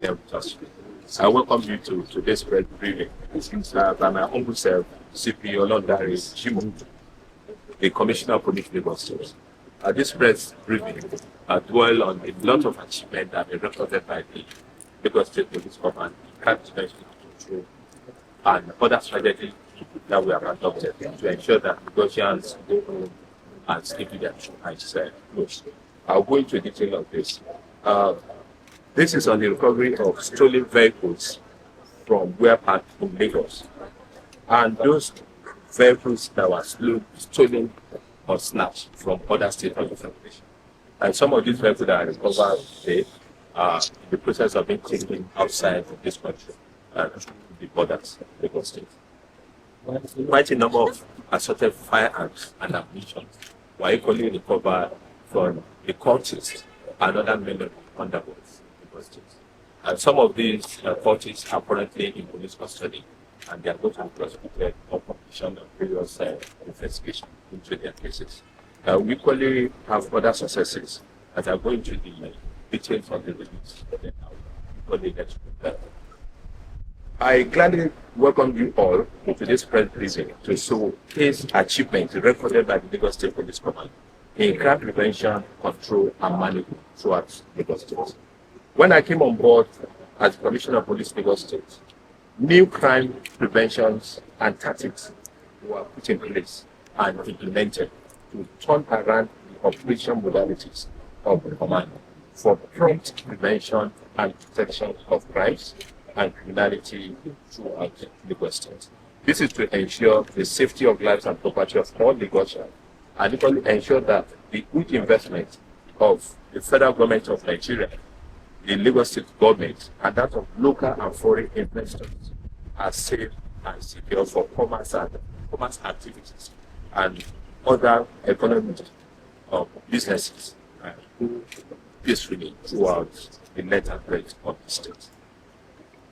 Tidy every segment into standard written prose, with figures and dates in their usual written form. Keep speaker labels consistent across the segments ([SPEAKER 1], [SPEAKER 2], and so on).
[SPEAKER 1] I welcome you to today's press briefing by my humble self, CP OLOHUNDARE, JIMOH, the Commissioner of Police Lagos State. This press briefing dwell on a lot of achievements that are recorded by the Lagos State Police Command, crime prevention and control, and other strategies that we have adopted to ensure that Lagosians go home and sleep with their eyes closed. I'll go into detail of this. This is on the recovery of stolen vehicles from where parked in Lagos. And those vehicles that were stolen or snatched from other states of the Federation. And some of these vehicles that are recovered today are in the process of being taken outside of this country, the borders of Lagos State. Quite a number of assorted firearms and ammunition were equally recovered from the cultists and other men underworld. And some of these cultists are currently in police custody, and they are going to be prosecuted on completion of various investigations into their cases. We equally have other successes that are going to the details of the release. I gladly welcome you all to this press briefing to showcase achievements recorded by the Lagos State Police Command in crime prevention, control, and management throughout Lagos State. When I came on board as Commissioner of Police Lagos State, new crime preventions and tactics were put in place and implemented to turn around the operation modalities of the command for prompt prevention and protection of crimes and criminality throughout Lagos State. This is to ensure the safety of lives and property of all Lagosians, and equally ensure that the good investment of the federal government of Nigeria, the Lagos State government, and that of local and foreign investors are safe and secure for commerce activities and other economic businesses peacefully throughout the length and breadth of the state.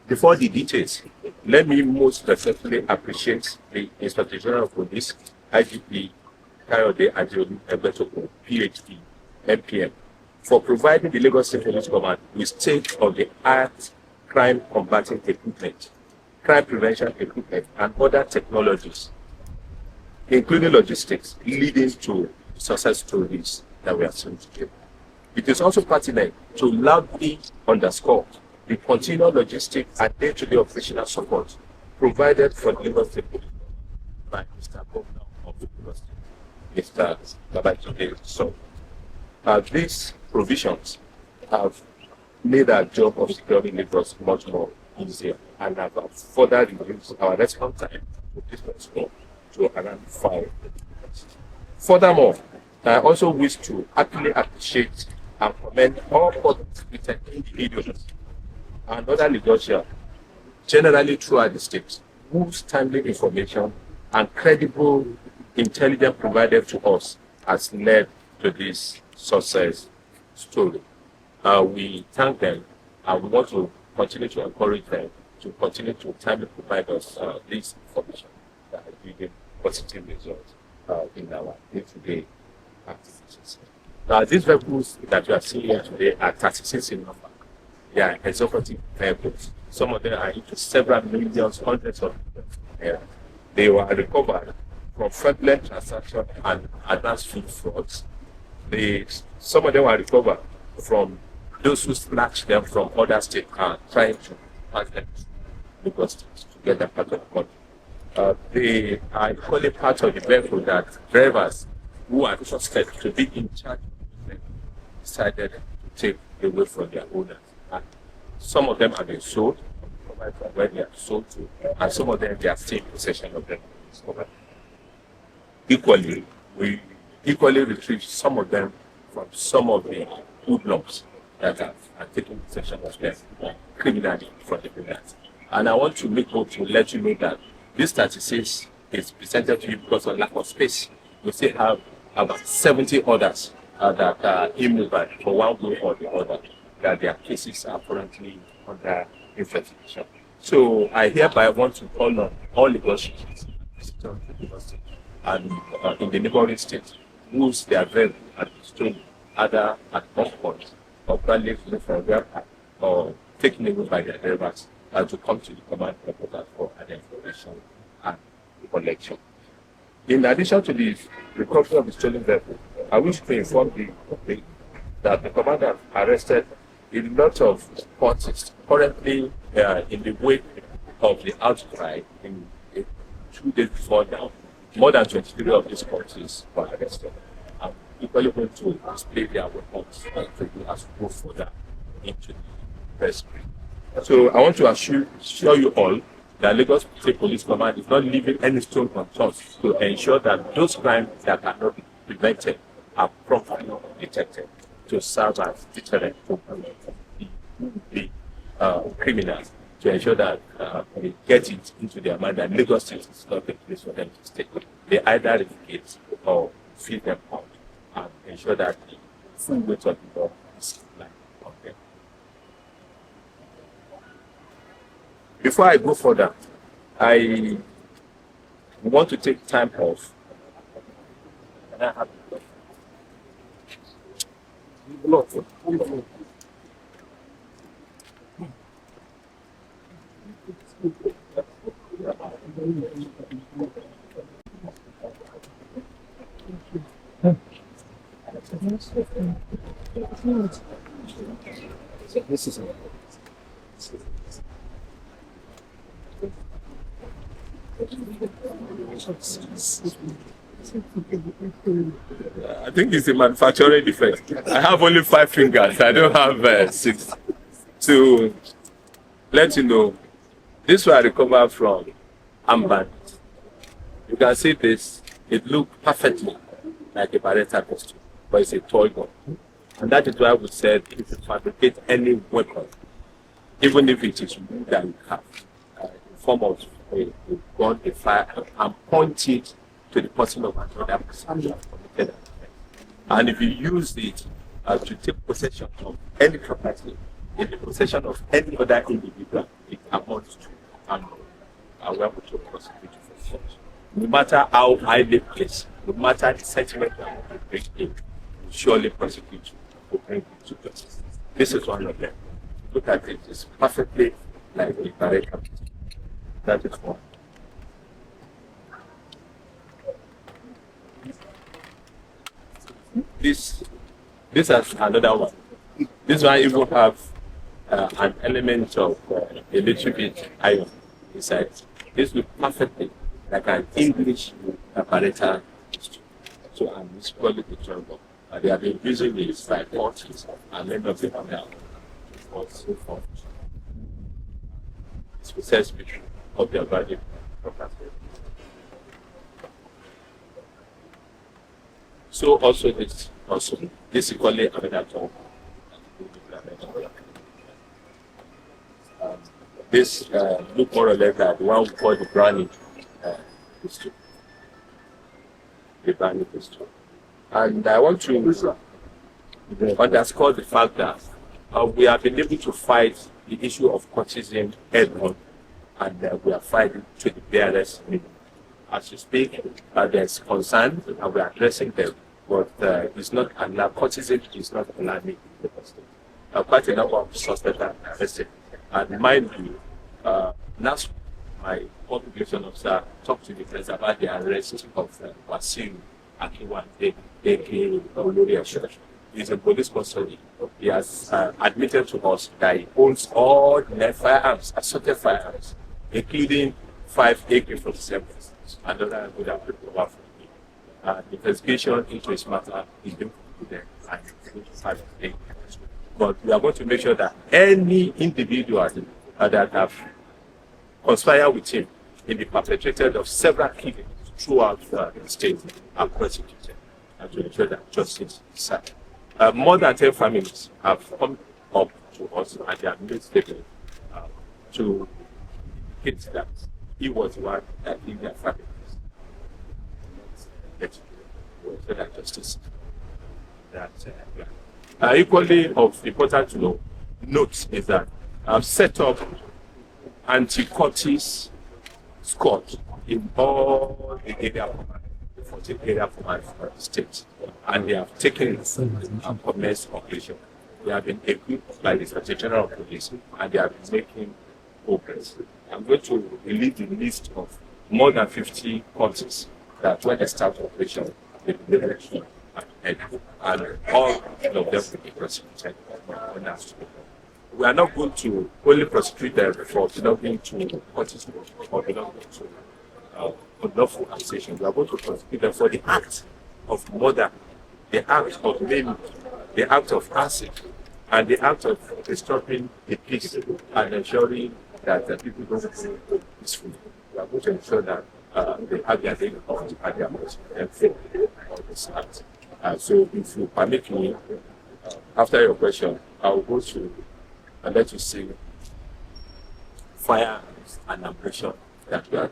[SPEAKER 1] Before the details, let me most respectfully appreciate the Inspector General of Police, IGP Kayode Adeolu Egbetokun, PhD, MPM, for providing the Lagos State Police Command with state-of-the-art crime combating equipment, crime prevention equipment, and other technologies, including logistics, leading to success stories that we are seeing today. It is also pertinent to loudly underscore the continual logistic and day-to-day operational support provided for the Lagos State Police by Mr. Governor of the Lagos State, Mr. Babalola. These provisions have made our job of securing Lagos much more easier and have further reduced our response time to this response to around 5 minutes. Furthermore, I also wish to happily appreciate and commend all participating individuals and other Lagosians generally throughout the state whose timely information and credible intelligence provided to us has led to this success story. We thank them, and we want to continue to encourage them to continue to timely provide us this information that has given positive results in our day-to-day activities. Now, these vehicles that you are seeing here today are 36 in number. They are executive vehicles. Some of them are into several millions, hundreds of millions. They were recovered from fraudulent transactions and advanced food frauds. Some of them were recovered from those who snatched them from other states and trying to pass them to Lagos State to get them part of the country. They are equally part of the vehicle that drivers who are trusted to be in charge of them decided to take away from their owners. And some of them have been sold, from where they are sold to, and some of them they are still in possession of them. Equally, we retrieve some of them from some of the hoodlums that are taking possession of them criminally from the criminals. And I want to make hope to let you know that this 36 is presented to you because of lack of space. We still have about 70 others that are immobile for one way or the other, that their cases are currently under investigation. So I hereby want to call on all Lagosians and in the neighboring states whose their vehicle had been stolen either at one point or probably from their park or taken away by their drivers to come to the command headquarters for identification and collection. In addition to the recovery of the stolen vehicle, I wish to inform the public that the commander arrested a lot of cultists currently in the wake of the outcry in 2 days before now. More than 23 of these cultists were arrested. I'm equally going to display their weapons as we go further into the press brief. So I want to assure you all that Lagos State Police Command is not leaving any stone unturned to ensure that those crimes that cannot be prevented are promptly detected to serve as deterrent to the criminals, to ensure that they get it into their mind that Lagos State is not a place for them to stay. They either eradicate or feed them out and ensure that the full weight of the law is supplied on them. Before I go further, I want to take time off. Can I have this is it. I think it's a manufacturing defect. I have only 5 fingers. I don't have 6. To let you know, this was recovered from armband. You can see this. It looks perfectly like a Beretta pistol, but it's a toy gun. And that is why we said if you fabricate any weapon, even if it is wood that you have, in form of a gun, a fire, and point it to the person of another person you have committed an offense. And if you use it to take possession of any property in the possession of any other individual, it amounts to and we are going to prosecute you for such. No matter how highly placed, no matter the sentiment you want to bring in, will surely prosecute you to bring you to justice. This is one of them. Look at it, it's perfectly like a Beretta. That is one. This is another one. This one even have an element of a little bit iron inside. This looks perfectly like an English Beretta. So I'm equally the trouble. They have been using this by cultists and many of them are now also for success of their value property. So also this equally another term. This look more or less like one we call the brownie pistol. The brownie pistol. And I want to underscore the fact that we have been able to fight the issue of cultism head-on, and we are fighting to the barest minimum. As you speak, there's concern, and we are addressing them, but it's not allowed. Cultism is not allowed in the state. Quite a number of suspects are arrested. And mind you, last my publication officer talked to the press about the arrest of Wasiu Akiwande, aka Olori. He's a police custody. He has admitted to us that he owns all the firearms, assorted firearms, including 5 AK-47s. Another would have been over from him. The investigation into his matter is being concluded and it's going to start today. But we are going to make sure that any individual that have conspired with him in the perpetrated of several killings throughout the state are prosecuted, and to ensure that justice is served. More than 10 families have come up to us and they have made statements to indicate that he was the one that killed their families. So that justice. Equally of important to note is that I've set up anti-cultist squad in all the area command, the 14 area command for the state, and they have taken a commenced operation. They have been equipped by the Inspector General of Police, and they have been making progress. I'm going to release the list of more than 50 cultists that when they start operation, they will be election and all of them will be prosecuted. We are not going to only prosecute them for belonging to cultists or belonging to unlawful association. We are going to prosecute them for the act of murder, the act of maiming, the act of arson, and the act of disturbing the peace and ensuring that the people don't go peacefully. We are going to ensure that they have their day of and their most all this act. So if you permit me, after your question, I will go to and let you see fire and ammunition that we have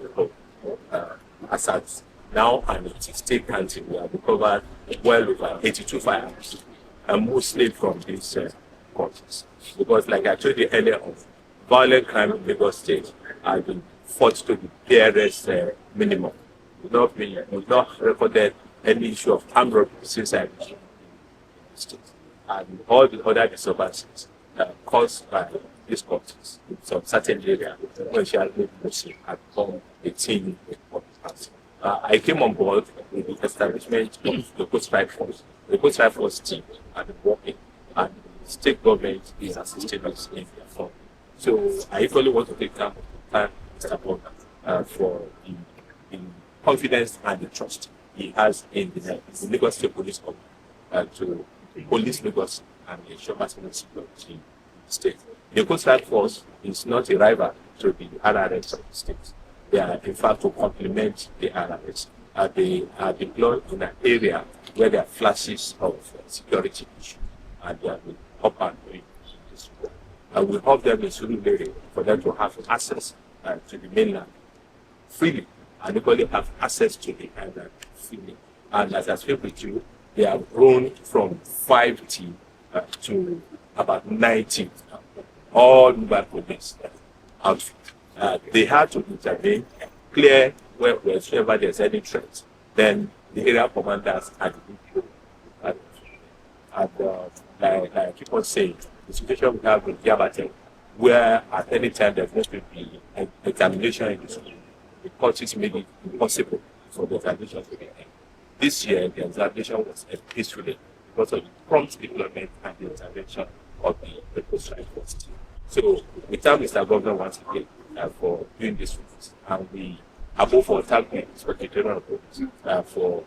[SPEAKER 1] as at now, and it is still counting. We have recovered well over 82 firearms, and mostly from these cultists. Because, like I told you earlier, violent crime in Lagos State has been fought to the barest minimum. We've not recorded any issue of armed robbery since I was in the state. And all the other disturbances caused by these cultists in some certain area, especially Muslim, have become a thing of the past. I came on board with the establishment of the Coast Strike Force. The Coast Strike Force team has been working, and the state government is assisting us in their form. So I equally want to take time to thank Mr. Bonner for the confidence and the trust he has in the Lagos State Police to police Lagos and ensure maximum security in the state. The Coast Strike Force is not a rival to the RRS of the state. They are, in fact, to complement the RRS. They are deployed in an area where there are flashes of security issues, and they have been up and doing this work. We help them in Surulere for them to have access to the mainland freely, and equally have access to the island freely. And as I speak with you, they have grown from 50 to about 90, all mobile police outfit. They had to intervene, clear wherever there's any threat. Then the area commanders are the like I keep on saying, the situation we have with Yabate, where at any time there's going to be an examination in the school, the courts made it impossible for the examination to be held. This year, the examination was held peacefully because of the prompt deployment and the intervention of the Coast Strike Force team. So we thank Mr. Governor once again for doing this with us, and we above all thank the Inspector General of Police for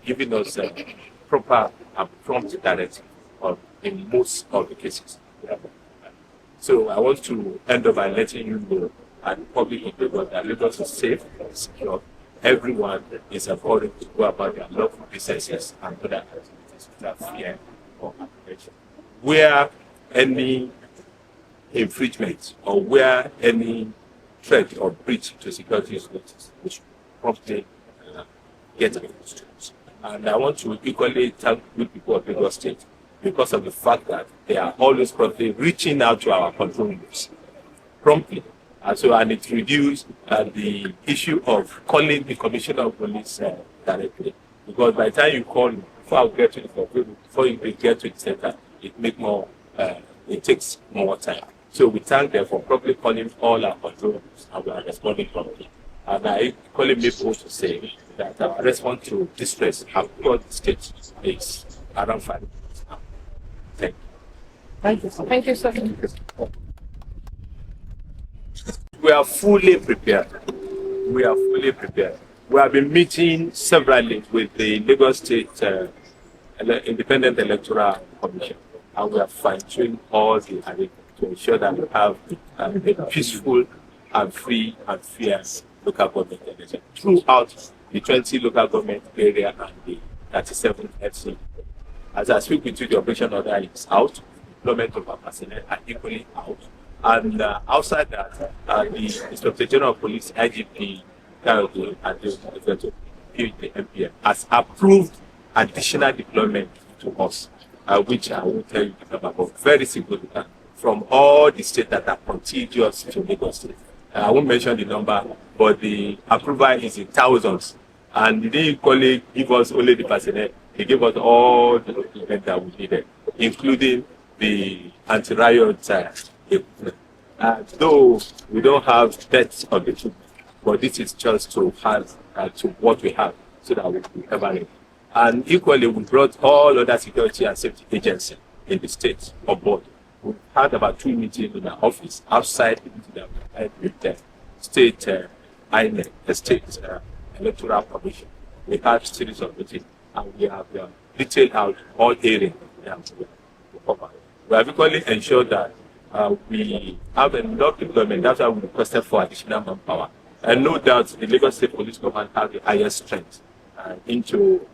[SPEAKER 1] giving us proper and prompt directive in most of the cases. So I want to end up by letting you know and public people that Lagos is safe and secure. Everyone is encouraged to go about their lawful businesses and other activities without fear or apprehension. Where any infringement or where any threat or breach to security is noticed, we should promptly get against it. And I want to equally thank good people of Lagos State because of the fact that they are always promptly reaching out to our control rooms promptly. And it reduced the issue of calling the Commissioner of Police directly. Because by the time you call, before you get to the control room, before you get to the center, it takes more time. So we thank them for properly calling all our control rooms, and we are responding properly. And I equally make bold to say that our response to distress across the state is around 5 minutes now. Thank you.
[SPEAKER 2] Thank you, sir. Thank you, sir.
[SPEAKER 1] We are fully prepared. We have been meeting severally with the Lagos State Independent Electoral Commission, and we have fine-tuned all the arrangements to ensure that we have a peaceful and free and fair local government election throughout the 20 local government area and the 37 FC. As I speak with you, the operation order is out, deployment of our personnel are equally out. And outside that, the Inspector General of Police, IGP, and the MPM has approved additional deployment to us, which I will tell you about, very significant, from all the states that are contiguous to Lagos State. I won't mention the number, but the approval is in thousands. And they didn't equally give us only the personnel, they gave us all the equipment that we needed, including the anti-riot equipment. Though we don't have depth of the equipment, but this is just to add to what we have so that we will cover it. And equally, we brought all other security and safety agencies in the state on board. We had about 2 meetings in our office outside the meeting that we had with the state INEC, the state electoral commission. We had series of meetings and we have detailed out all areas we cover. We have equally ensured that we have enough deployment. That's why we requested for additional manpower. And no doubt the Lagos State Police Command have the highest strength into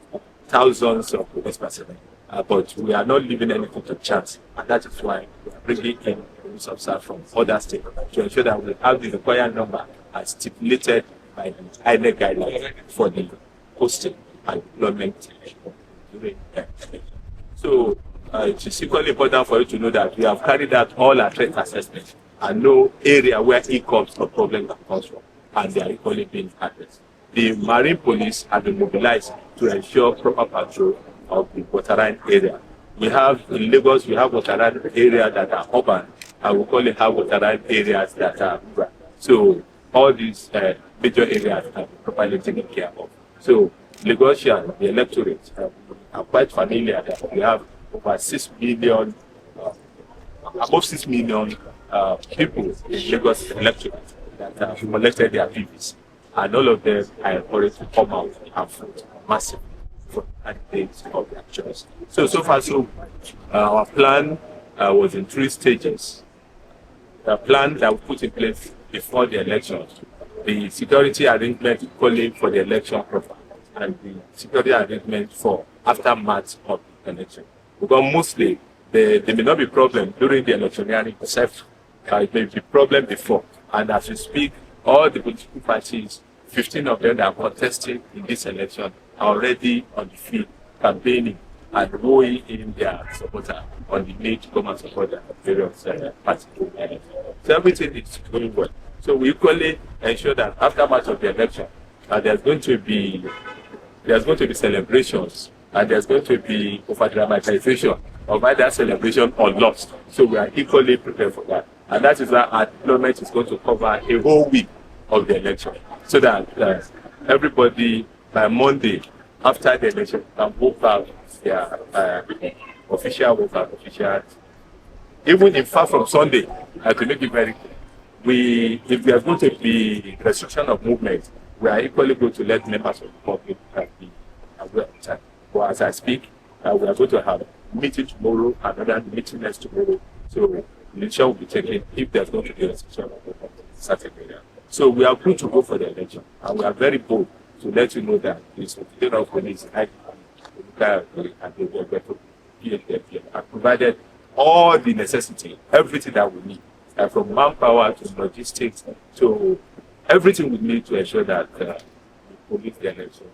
[SPEAKER 1] thousands of police personnel. But we are not leaving anything to chance, and that is why we are bringing in police officers from other states to ensure that we have the required number as stipulated by the INEC guidelines for the posting and deployment during the election. So it is equally important for you to know that we have carried out all our threat assessments and know area where ECOMs or problems comes from, and they are equally being addressed. The Marine Police have been mobilized to ensure proper patrol of the waterline area. We have in Lagos, we have waterline areas that are urban, and we only have waterline areas that are rural. So all these major areas are properly taken care of. So Lagosian, the electorate, are quite familiar that we have over 6 million, above 6 million people in Lagos electorate that have collected their PVs. And all of them are encouraged to come out and vote massively for candidates of their choice. So far, our plan was in 3 stages. The plan that we put in place before the election, the security arrangement equally for the election proper, and the security arrangement for aftermath of the election. Because mostly, there may not be problem during the electioneering itself. It may be problem before. And as we speak, all the political parties, 15 of them that are contesting in this election, are already on the field campaigning and rowing in their supporter on the need to come and support the various parties. So everything is going well. So we equally ensure that after much of the election, there's going to be celebrations and there's going to be over-dramatization of either celebration or loss. So we are equally prepared for that. And that is why our deployment is going to cover a whole week of the election, so that everybody by Monday after the election can vote out their official vote officials. Even in fact from Sunday, to make it very clear, if there is going to be restriction of movement, we are equally going to let members of the public be aware of that. But as I speak, we are going to have a meeting tomorrow, another meeting next tomorrow. So the election will be taken if there's going to be a restriction of movement in certain area. So we are going to go for the election, and we are very bold to let you know that this Secretary of Police and provided all the necessity, everything that we need, from manpower to logistics to everything we need to ensure that we police the election.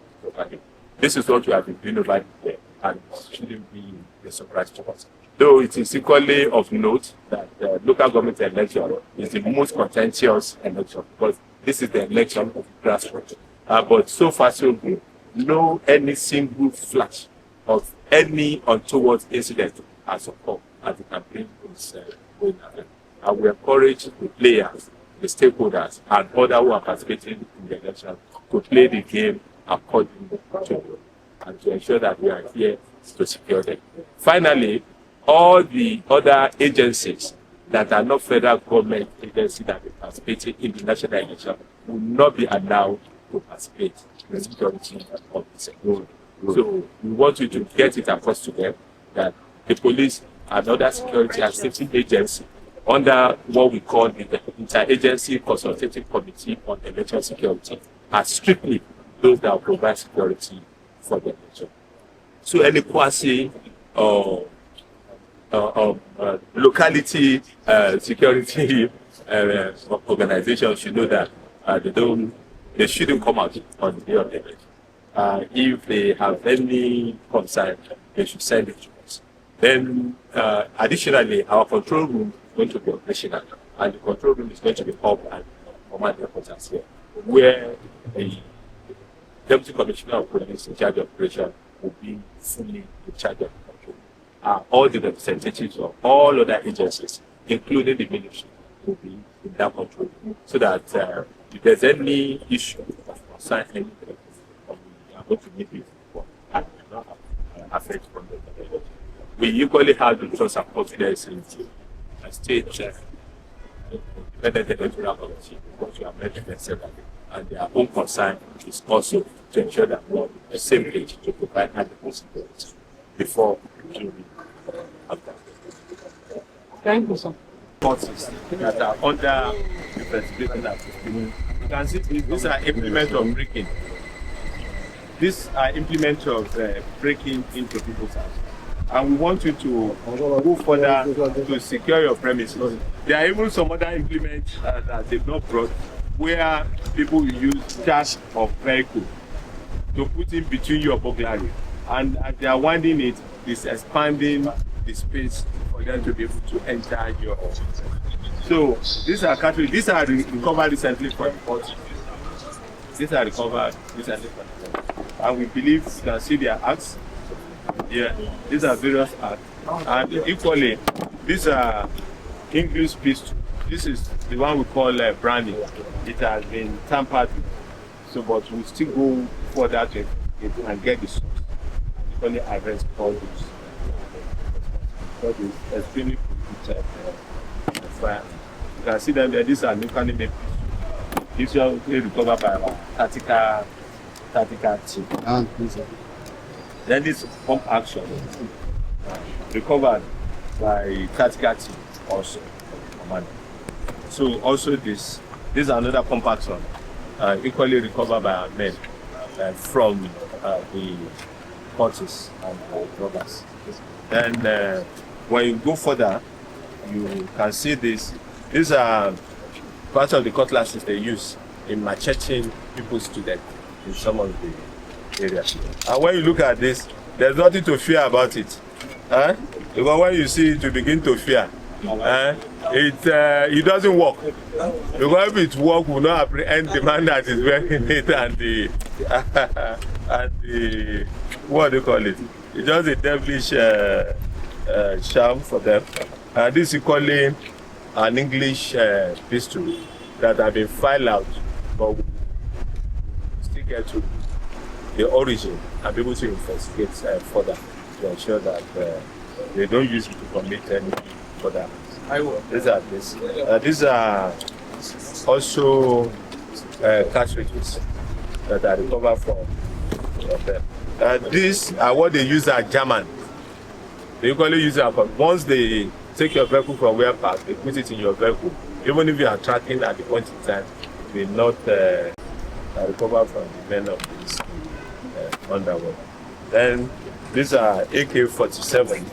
[SPEAKER 1] This is what we have been doing over there, and it shouldn't be a surprise to us. Though it is equally of note that the local government election is the most contentious election, because this is the election of grassroots. But so far, so good. No any single flash of any untoward incident has occurred as the campaign is going on. And we encourage the players, the stakeholders, and others who are participating in the election to play the game according to them and to ensure that we are here to secure them. Finally, all the other agencies that are not federal government agencies that are participating in the national election will not be allowed to participate in the security of this election. So we want you to get it across to them that the police and other security and safety agencies under what we call the Interagency Consultative Committee on Election Security are strictly those that will provide security for the election. So any quasi locality security organizations should know that they shouldn't come out on the day of the election. If they have any concern, they should send it to us. Then additionally, our control room is going to be operational, and the control room is going to be up and command headquarters here, where the Deputy Commissioner of Police in charge of operation will be fully in charge of the control. are all the representatives of all other agencies, including the military, will be in that control, so that if there's any issue of concern, anything, we are going to meet with and not affect from the. We equally have the trust and confidence in the state independent electoral committee, because we have met them several, and their own concern is also to ensure that we are on the same page to provide adequate security before, during, after.
[SPEAKER 2] Thank you, sir.
[SPEAKER 1] Forces that are under the investigation that you can see these are implements of breaking. These are implements of breaking into people's houses. And we want you to go further to secure your premises. There are even some other implements that they've not brought, where people will use charge of vehicle to put in between your burglary. And as they are winding it, it's expanding the space for them to be able to enter your home. So these are cartridges. These are recovered recently from the port. These are recovered recently from the port. And we believe you can see their acts. Yeah, these are various acts. And equally, these are English pistols. This is the one we call brandy. It has been tampered with. So, but we still go further to it and get the source. Equally arrest all those. Because it's extremely polluted fire. You can see them there. These are locally made pistols. These are recovered by our tactical team. Then this pump action recovered by tactical team also. So also this is another pump action equally recovered by our men from the cultists and robbers. Then when you go further, you can see this. These are part of the cutlasses they use in macheting people's to death in some of the areas. And when you look at this, there's nothing to fear about it. Because when you see it, you begin to fear. It doesn't work. Because if it work, will not apprehend the man that is wearing it and the and the what do you call it? It's just a devilish charm for them. And this is equally an English pistol that have been filed out, but we still get to the origin and be able to investigate further to ensure that they don't use it to commit any further. These are also cartridges that are recovered from them. These are what they use as German. They usually use it once they take your vehicle from where parked, they put it in your vehicle. Even if you are tracking at the point in time, it will not recover from the men of this underworld. Then these are AK-47.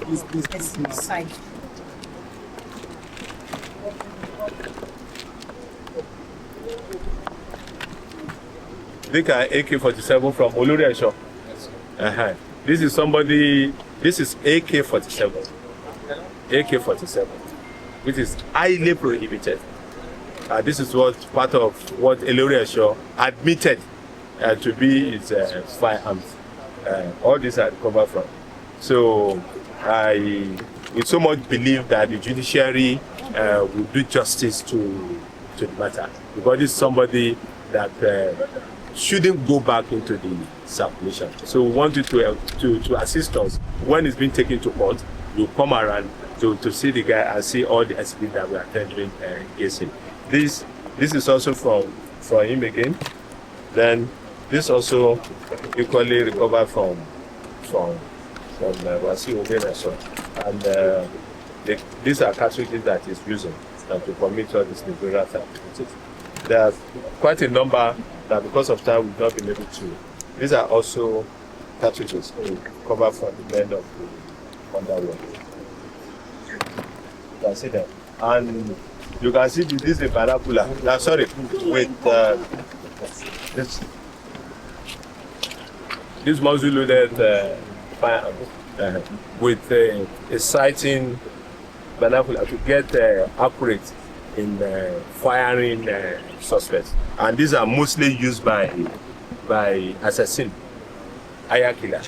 [SPEAKER 1] These are AK-47 from Oloresho. This is somebody. This is AK-47. AK-47, which is highly prohibited. This is what part of what Oloresho admitted to be his firearms. All these are recovered from. So we so much believe that the judiciary will do justice to the matter, because it's somebody that shouldn't go back into the circulation. So we want you to assist us when it's been taken to court. You come around to see the guy and see all the SPs that we are tendering against him. This is also from him again. Then this also equally recovered from Wasi Obeneso. And these are cartridges that he's using to commit all these nefarious activities. There's quite a number that because of time we've not been able to. These are also cartridges recovered from the men of the underworld. You can see them. And you can see this is a binocular. With this muzzle-loaded firearm with a sighting binocular to get accurate in firing suspects. And these are mostly used by assassin, hire killer,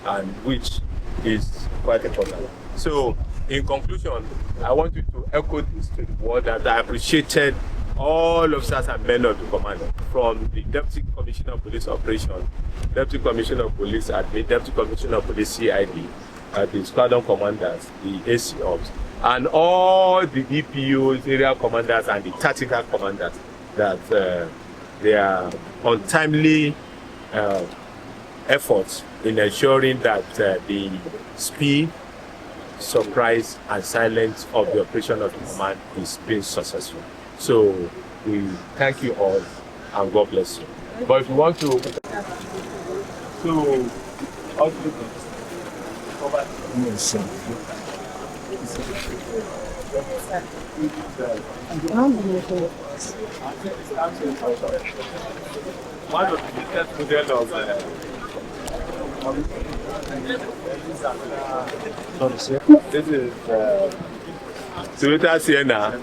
[SPEAKER 1] and which is quite important. So, in conclusion, I want you to echo this to the world that I appreciated all officers and men of the command, from the Deputy Commissioner of Police Operations, Deputy Commissioner of Police Admin, Deputy Commissioner of Police CID, the squadron commanders, the AC ops, and all the DPOs, area commanders, and the tactical commanders, that their untimely efforts in ensuring that the speed, surprise, and silence of the operation of the command is being successful. So we thank you all, and God bless you. But if you want to, one of the business models of this is Toyota Sienna.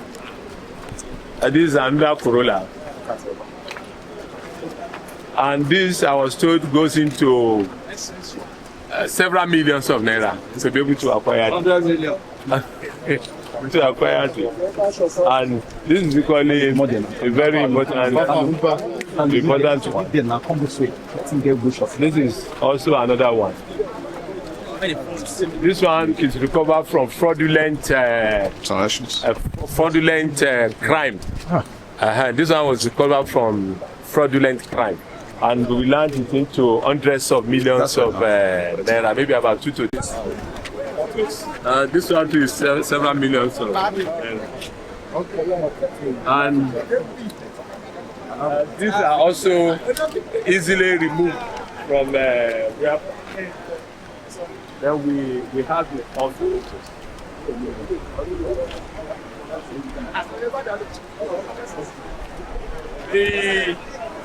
[SPEAKER 1] This is another Corolla. And this, I was told, goes into several millions of naira to be able to acquire it. 100 million. To acquire it. And this is equally a very important one. This is also another one. This one is recovered from fraudulent crime. This one was recovered from fraudulent crime, and we land it into hundreds of millions of naira, maybe about 2 to 3. This one too is several millions of naira. And these are also easily removed from where. Then we have the office.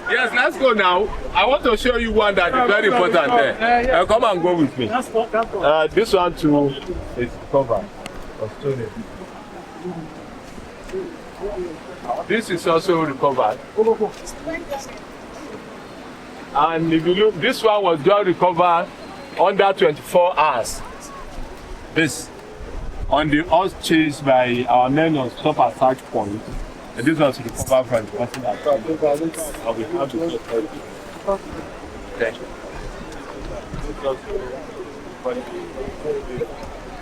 [SPEAKER 1] Yes, let's go now. I want to show you one that is very important there. Come and go with me. This one too is covered. This is also recovered. And if you look, this one was just recovered under 24 hours. This on the horse chased by our men on stop at search point. And this was recovered from the person that we have to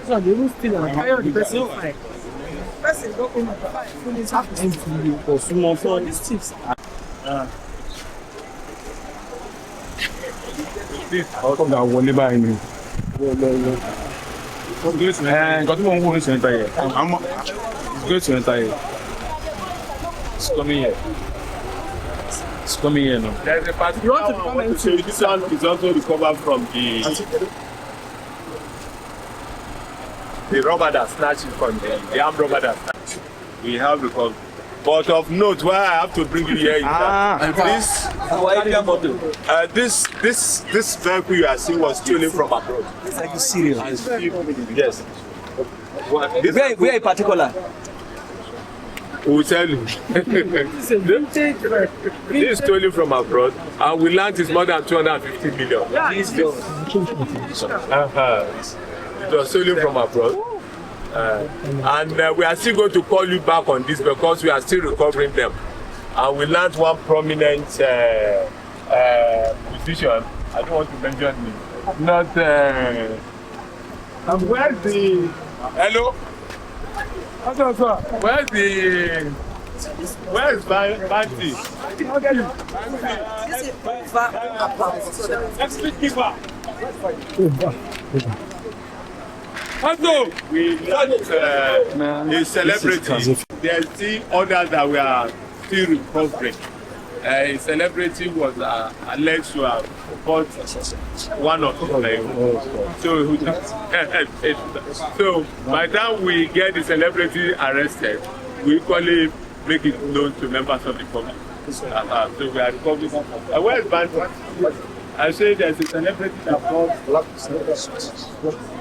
[SPEAKER 2] So they will still carry the person fine. Person go in full is happening to you for small for these tips.
[SPEAKER 3] How come that one never in me? Got one who is enter here. It's going to enter here. It's coming here. It's coming here now.
[SPEAKER 1] There's a particular one. This one is also recovered from the robber that snatched it from the armed robber that snatched it. We have recovered. But of note, why I have to bring you here is that this vehicle you are seeing was stolen from abroad.
[SPEAKER 4] It's like serious.
[SPEAKER 1] Yes.
[SPEAKER 4] Where in particular?
[SPEAKER 1] We'll tell you. This is stolen from abroad, and we learned it's more than 250 million.
[SPEAKER 2] Yeah,
[SPEAKER 1] It was stolen from abroad. And we are still going to call you back on this because we are still recovering them. And we learned one prominent position. I don't want to mention me. Not. Where's the? Hello. Where's the? Where's Banti? Also, we got a celebrity. There are still others that we are still recovering. A celebrity was alleged to have bought one of them. So by the time we get the celebrity arrested, we equally make it known to members of the public. So we are recovering. Where is Bantu? I say there's a celebrity that bought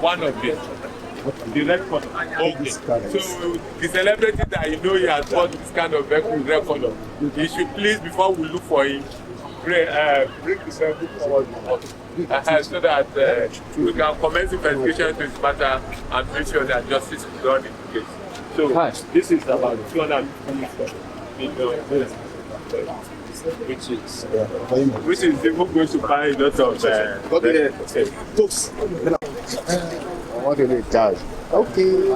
[SPEAKER 1] one of them. The red color. Okay. So the celebrity that you know he has bought this kind of vehicle with red color, he should please, before we look for him, bring the sample forward so that we can commence investigation into this matter and make sure that justice is done in the case. So this is about 250 million, which is even going to buy a lot of books.
[SPEAKER 5] What do they charge? Okay.